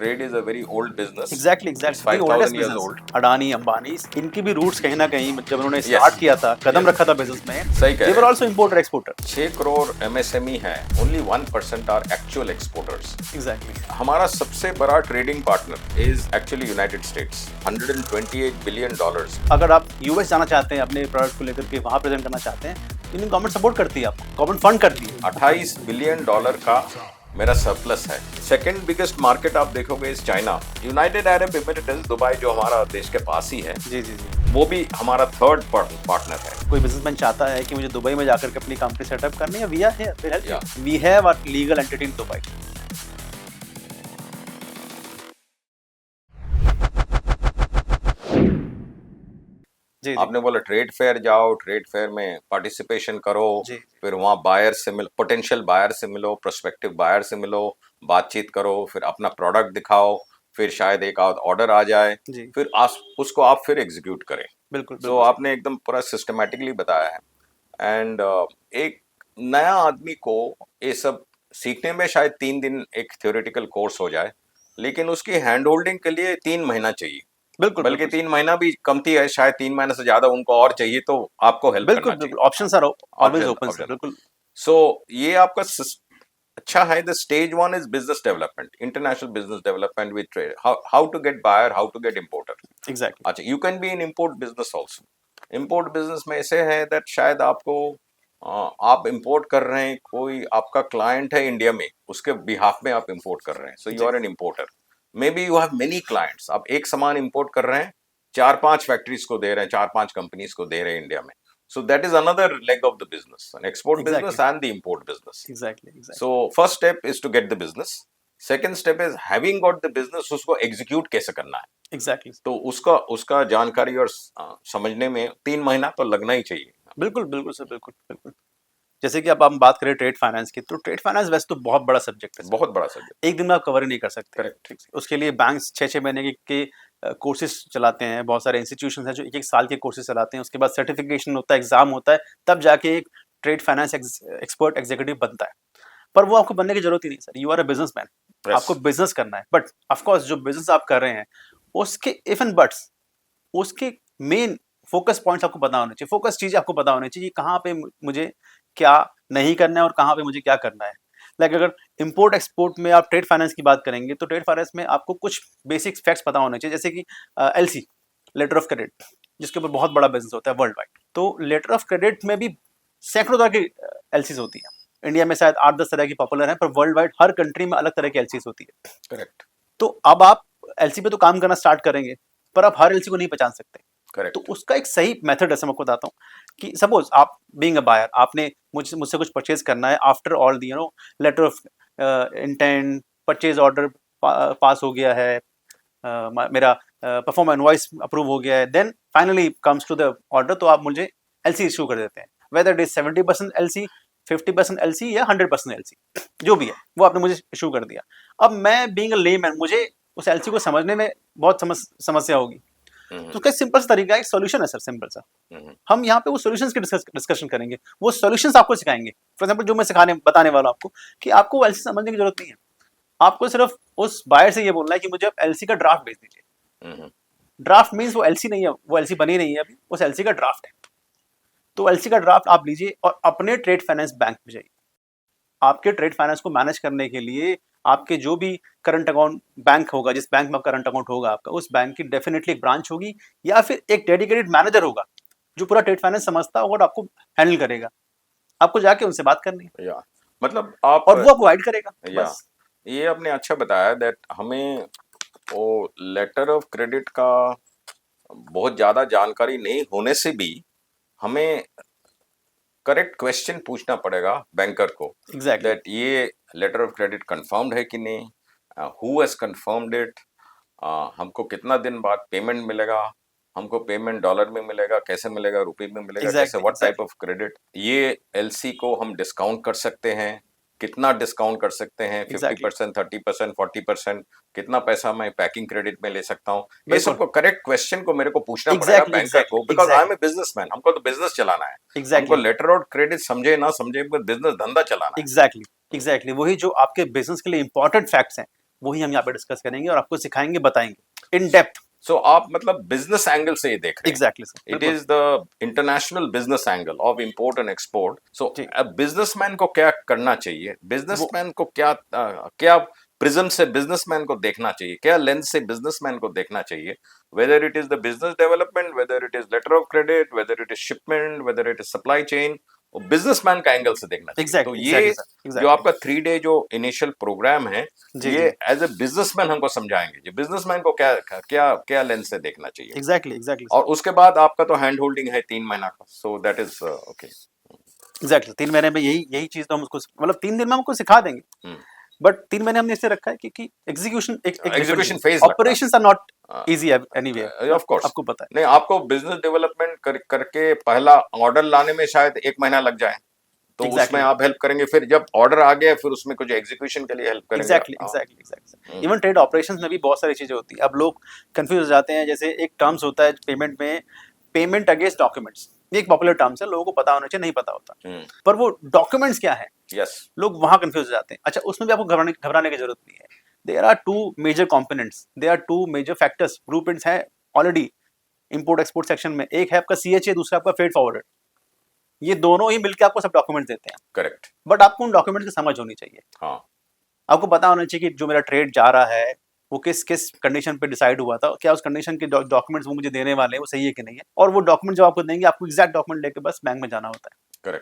trade is a very old business. Exactly It's exactly 5,000 oldest years business. old. Adani Ambani इनकी भी roots कहीं ना कहीं जब उन्होंने Yes. स्टार्ट किया था, कदम Yes. रखा था बिजनेस में, सही कह दे रहे वर हैं। Also importer exporter. 6 crore MSME है, only 1% are actual exporters. Exactly. हमारा सबसे बड़ा trading partner is actually United states, $128 billion. अगर आप यूएस जाना चाहते हैं अपने प्रोडक्ट को लेकर के वहां प्रेजेंट करना चाहते हैं, इंडियन गवर्नमेंट सपोर्ट करती है आपको, गवर्नमेंट फंड करती है। $28 बिलियन का मेरा सरप्लस है। सेकंड बिगेस्ट मार्केट आप देखोगे is China. United Arab emirates, Dubai जो हमारा देश के पास ही है, जी जी जी। वो भी हमारा थर्ड पार्टनर है। कोई बिजनेसमैन चाहता है कि मुझे दुबई में जाकर के अपनी कंपनी सेटअप करनी है, Yeah. We have a legal entity in Dubai. जी आपने बोला ट्रेड फेयर जाओ, ट्रेड फेयर में पार्टिसिपेशन करो, जी। फिर वहाँ बायर से मिलो, पोटेंशियल बायर से मिलो, प्रोस्पेक्टिव बायर से मिलो, बातचीत करो, फिर अपना प्रोडक्ट दिखाओ, फिर शायद एक आध ऑर्डर आ जाए, जी। फिर उसको आप फिर एग्जीक्यूट करें। बिल्कुल तो आपने एकदम पूरा सिस्टमेटिकली बताया है। एंड एक नया आदमी को ये सब सीखने में शायद 3 दिन एक थ्योरेटिकल कोर्स हो जाए, लेकिन उसकी हैंड होल्डिंग के लिए 3 महीना चाहिए। बिल्कुल बल्कि 3 महीना भी कमती है, शायद 3 महीने से ज्यादा उनको और चाहिए, तो आपको हेल्प बिल्कुल करना बिल्कुल चाहिए। Options are always open sir. option. बिल्कुल सो ये आपका अच्छा है। The stage 1 is business development, international business development with trade, how to get buyer, how to get importer. Exactly. अच्छा, you can be in import business also. Import business में ऐसे है that शायद आपको आप इंपोर्ट कर रहे हैं, कोई आपका क्लाइंट है इंडिया में, उसके बिहाफ में आप इंपोर्ट कर रहे हैं, so you are an importer. Maybe you have many clients, आप एक सामान इंपोर्ट कर रहे हैं, 4-5 फैक्ट्रीज को दे रहे हैं, 4-5 कंपनीज को दे रहे हैं इंडिया में। So that is another leg of the business, an export business and the import business. Exactly. So first step is to get the business. Second step is having got the business, उसको execute कैसे करना है। Exactly. तो उसका जानकारी और समझने में 3 महीना तो लगना ही चाहिए। बिल्कुल बिल्कुल सर, बिल्कुल बिल्कुल। जैसे कि अब हम बात करें ट्रेड फाइनेंस की, तो ट्रेड फाइनेंस वैसे तो बहुत बड़ा सब्जेक्ट है, बहुत बड़ा सब्जेक्ट, एक दिन में आप कवर ही नहीं कर सकते। करेक्ट। उसके लिए बैंक्स 6-6 महीने के कोर्सेज चलाते हैं, बहुत सारे इंस्टीट्यूशन हैं जो 1-1 साल के कोर्सेज चलाते हैं, उसके बाद सर्टिफिकेशन होता है, एग्जाम होता है, तब जाके एक ट्रेड फाइनेंस एक्सपर्ट एग्जीक्यूटिव बनता है। पर वो आपको बनने की जरूरत ही नहीं sir, you are a businessman, आपको बिजनेस करना है। बट ऑफकोर्स जो बिजनेस आप कर रहे हैं उसके इफ एंड बट्स, उसके मेन फोकस पॉइंट्स आपको पता होने चाहिए, फोकस चीजें आपको पता होनी चाहिए, कहाँ पे मुझे क्या नहीं करना है और कहाँ पे मुझे क्या करना है। लाइक अगर इंपोर्ट एक्सपोर्ट में आप ट्रेड फाइनेंस की बात करेंगे, तो ट्रेड फाइनेंस में आपको कुछ बेसिक फैक्ट्स पता होने चाहिए, जैसे कि LC, लेटर ऑफ क्रेडिट, जिसके ऊपर बहुत बड़ा बिजनेस होता है वर्ल्ड वाइड। तो लेटर ऑफ क्रेडिट में भी सैकड़ों तरह की LCs होती हैं। इंडिया में शायद 8-10 तरह की पॉपुलर है, पर वर्ल्ड वाइड हर कंट्री में अलग तरह की LCs होती है। करेक्ट। तो अब आप LC पे तो काम करना स्टार्ट करेंगे, पर आप हर LC को नहीं पहचान सकते। करेक्ट। तो उसका एक सही मेथड ऐसा मैं आपको बताता हूँ कि सपोज आप बीइंग अ बायर, आपने मुझसे कुछ परचेज करना है, after all the letter of intent, purchase order pass हो गया है, मेरा परफॉर्म इनवॉइस अप्रूव हो गया है, then finally comes to the order, तो आप मुझे LC इशू कर देते हैं, whether it is 70% LC, 50% LC या 100% LC, जो भी है वो आपने मुझे इशू कर दिया। अब मैं बीइंग अ लेमैन, मुझे उस LC को समझने में बहुत समस्या होगी। तो उसका सिंपल सा तरीका है, सोल्यूशन है सर, सिंपल सा। हम यहाँ पे वो सॉल्यूशंस की डिस्कशन करेंगे, वो सॉल्यूशंस आपको सिखाएंगे। फॉर एग्जांपल जो मैं बताने वाला हूँ आपको कि आपको LC समझने की जरूरत नहीं है, आपको सिर्फ उस बायर से ये बोलना है कि मुझे आप LC का ड्राफ्ट भेज दीजिए। ड्राफ्ट मीन्स वो LC नहीं है, वो LC बनी नहीं है अभी, उस LC का ड्राफ्ट है। तो LC का ड्राफ्ट आप लीजिए और अपने ट्रेड फाइनेंस बैंक में जाइए। आपके ट्रेड फाइनेंस को मैनेज करने के लिए आपके जो भी करंट अकाउंट बैंक होगा, जिस बैंक में करंट अकाउंट होगा आपका, उस बैंक की डेफिनेटली एक ब्रांच होगी, या फिर एक डेडिकेटेड मैनेजर होगा जो पूरा ट्रेड फाइनेंस समझता होगा और आपको हैंडल करेगा। आपको जाके उनसे बात करनी है, या मतलब आप, और वो आपको गाइड करेगा। या बस ये आपने अच्छा बताया दैट हमें वो लेटर ऑफ क्रेडिट का बहुत ज्यादा जानकारी नहीं होने से भी हमें करेक्ट क्वेश्चन पूछना पड़ेगा बैंकर को, एग्जैक्टली। दैट ये लेटर ऑफ क्रेडिट कंफर्म्ड है कि नहीं, हु हैज कंफर्म्ड इट, हमको कितना दिन बाद पेमेंट मिलेगा, हमको पेमेंट डॉलर में मिलेगा, कैसे मिलेगा, रुपये में मिलेगा, कैसे, व्हाट टाइप ऑफ क्रेडिट, ये LC को हम डिस्काउंट कर सकते हैं, कितना डिस्काउंट कर सकते हैं, 50%, 30%, 40%, कितना पैसा मैं पैकिंग क्रेडिट में ले सकता हूँ, ये सबको करेक्ट क्वेश्चन को मेरे को पूछना पड़ेगा बैंकर को, because I am a businessman, हमको तो बिजनेस चलाना है, हमको लेटर ऑफ क्रेडिट समझे ना समझे बिजनेस धंधा चलाना है। एग्जैक्टली वही जो आपके बिजनेस के लिए इंपॉर्टेंट फैक्ट्स हैं, वही हम यहाँ पे डिस्कस करेंगे और आपको सिखाएंगे, बताएंगे इन डेप्थ। सो आप मतलब बिजनेस एंगल से ये देख रहे हैं। एग्जैक्टली सर, इट बिल्कुल is the international business angle of import and export. So जी। बिजनेसमैन को क्या करना चाहिए, वो बिजनेसमैन को क्या क्या प्रिज्म से बिजनेसमैन को देखना चाहिए, क्या लेंस से बिजनेसमैन को देखना चाहिए, whether it is the business development, whether it is letter of credit, whether it is shipment, whether it is supply chain, businessman का एंगल से देखना चाहिए। तो एग्जैक्टली एग्जैक्टली ये सर, जो एग्जैक्टली आपका 3 डे जो इनिशियल प्रोग्राम है, जी ये जी एज ए बिजनेसमैन हमको समझाएंगे कि बिजनेसमैन को क्या क्या क्या लेंस से देखना चाहिए। एग्जैक्टली एग्जैक्टली और उसके बाद आपका तो हैंड होल्डिंग है 3 महीना का, so that is okay. Exactly 3 महीने में यही यही चीज तो हम उसको मतलब 3 दिन में हम उसको सिखा देंगे। बट 3 महीने हमने इससे रखा है कि एग्जीक्यूशन एक execution phase operations are not easy anyway, of course. आपको पता है। नहीं, आपको बिजनेस डेवलपमेंट करके पहला ऑर्डर लाने में शायद 1 महीना लग जाए, तो उसमें एग्जैक्टली आप हेल्प करेंगे, फिर जब ऑर्डर आ गया फिर उसमें कुछ एग्जीक्यूशन के लिए हेल्प करेंगे। Exactly exactly exactly even trade operations में भी बहुत सारी चीजें होती है। अब लोग कंफ्यूज हो जाते हैं, जैसे एक टर्म्स होता है पेमेंट में, पेमेंट अगेंस्ट डॉक्यूमेंट्स, ये एक पॉपुलर टर्म्स है, लोगों को पता होना चाहिए, नहीं पता होता। पर वो डॉक्यूमेंट्स क्या है, यस, लोग वहां कंफ्यूज हो जाते हैं। अच्छा, उसमें भी आपको घबराने की जरूरत नहीं है। There are 2 major components, there are 2 major factors, blueprints हैं ऑलरेडी इंपोर्ट एक्सपोर्ट सेक्शन में। एक है आपका CHA, दूसरा आपका फ्रेट फॉरवर्डर। ये दोनों ही मिलकर आपको सब डॉक्यूमेंट्स देते हैं। करेक्ट। बट आपको उन डॉक्यूमेंट्स की समझ होनी चाहिए। हाँ, आपको पता होना चाहिए कि जो मेरा ट्रेड जा रहा है वो किस किस कंडीशन पे डिसाइड हुआ था, क्या उस कंडीशन के डॉक्यूमेंट्स वो मुझे देने वाले हैं वो सही है कि नहीं है। और वो डॉक्यूमेंट जब आपको देंगे, आपको एग्जैक्ट डॉक्यूमेंट लेके बस बैंक में जाना होता है।